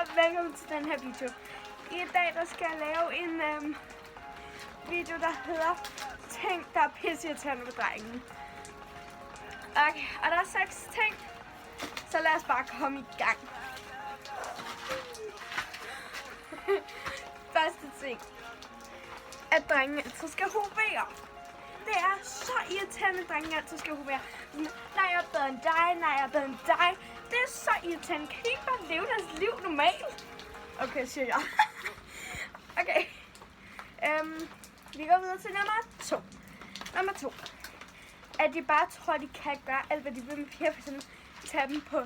og velkommen til den her video. I dag der skal jeg lave en video, der hedder ting, der er pisseirriterende ved drengen. Okay, og der er 6 ting, så lad os bare komme i gang. Første ting, at drengen altid skal hovere. Det er så irriterende, at drengen altid skal hovere. Nej, jeg er bedre end dig, nej, jeg er bedre end dig. Det er så irriterende. Kan de ikke bare leve deres liv normalt? Okay, siger jeg. Okay. Vi går videre til nummer 2. Nummer 2. At de bare tror, de kan gøre alt, hvad de vil med piger. For eksempel tage dem på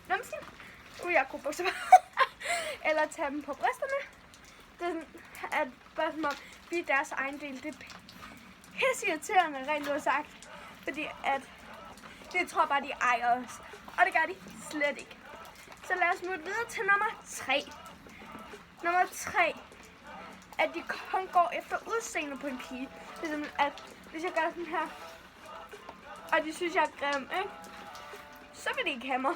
numsen. Jeg er god bukser. Eller tage dem på brysterne. Det er sådan, at bare som om vi er deres egen del. Det er pisseirriterende, rent ud sagt. Fordi at det tror bare, de ejer os. Og det gør de slet ikke. Så lad os smutte videre til nummer 3. Nummer 3. At de kun går efter udseende på en pige. Det er sådan, at hvis jeg gør sådan her, og de synes, jeg er grim, ikke? Så vil de ikke have mig.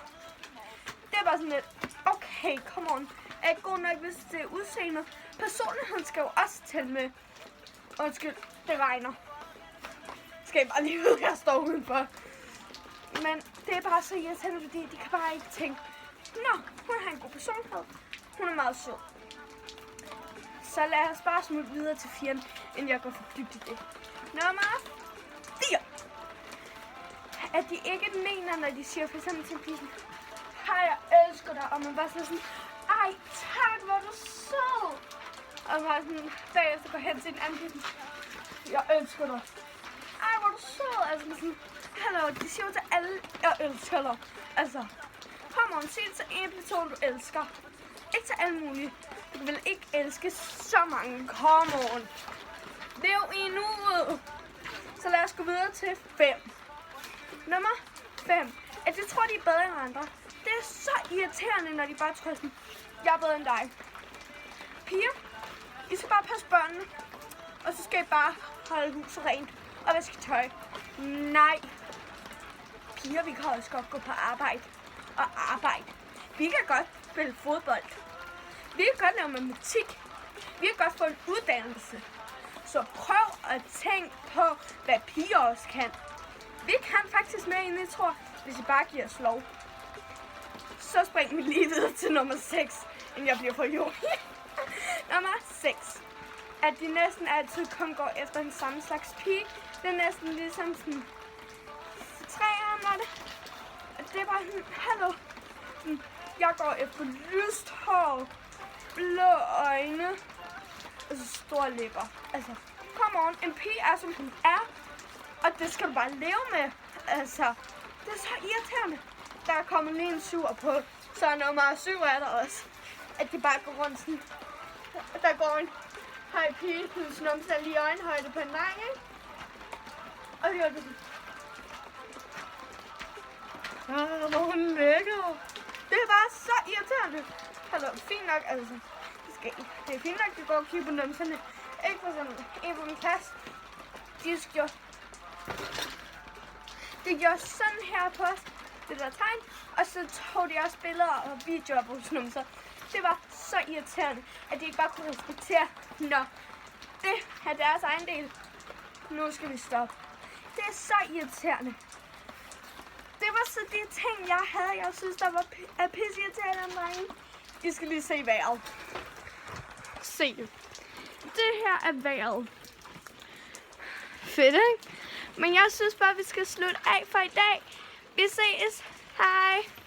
Det er bare sådan lidt, okay, come on. Er jeg god nok, hvis det er udseende? Personligheden skal jo også tælle med. Undskyld, det regner. Skal jeg bare lige vide, at jeg står udenfor. Men det er bare så irriterende, fordi de kan bare ikke tænke, nå, hun har en god personlighed. Hun er meget sød. Så lad os bare smutte videre til 4, inden jeg går for dybt i det. Nummer 4. At de ikke mener, når de siger for eksempel til en pige, hej, jeg elsker dig. Og man bare sådan, ej, tak, hvor er du sød. Og bare sådan, bagefter går hen til en anden pige, jeg elsker dig. Ej, hvor er du sød. Altså sådan, hallo, de siger jo til alle, jeg elsker dig. Altså, kom on, sig det til en person, du elsker. Ikke til alle mulige. Du vil ikke elske så mange. Come on. Lev i nuet. Så lad os gå videre til 5. Nummer 5. At de tror, de er bedre end andre. Det er så irriterende, når de bare tror sådan, jeg er bedre end dig. Piger, I skal bare passe børnene. Og så skal I bare holde huset rent og vaske tøj. Nej. Piger, vi kan også godt gå på arbejde og arbejde. Vi kan godt spille fodbold. Vi kan godt lave matematik. Vi kan godt få en uddannelse. Så prøv at tænke på, hvad piger også kan. Vi kan faktisk mere, end jeg tror, hvis I bare giver os lov. Så springer vi lige videre til nummer 6, inden jeg bliver for jord. Nummer 6. At de næsten altid kun går efter den samme slags pige. Det er næsten ligesom sådan 3'eren var det. Det er bare sådan, hallo. Jeg går efter lyst hår, blå øjne og så store læber. Altså, come on. En pige er, som hun er. Og det skal du bare leve med. Altså, det er så irriterende. Der er kommet lige en 7 på. Så nummer 7 er der også. At de bare går rundt sådan. Der går en høj pige, hendes numse er lige i øjenhøjde på en dreng, ikke? Og det er det sådan. Hvor hun lækker. Det er bare så irriterende. Hallo, fint nok, altså. Det er fint nok, at gå og kigge på numserne. Ikke for eksempel en på min klasse. De gjorde sådan her på os, det der tegn, og så tog de også billeder og videoer på vores numser. Det var så irriterende, at de ikke bare kunne respektere, når det er deres egen del. Nu skal vi stoppe. Det er så irriterende. Det var så de ting, jeg havde. Jeg synes, der var pisseirriterende om drengen. I skal lige se vejret. Se. Det her er vejret. Fedt, ikke? Men jeg synes bare, vi skal slutte af for i dag. Vi ses. Hej.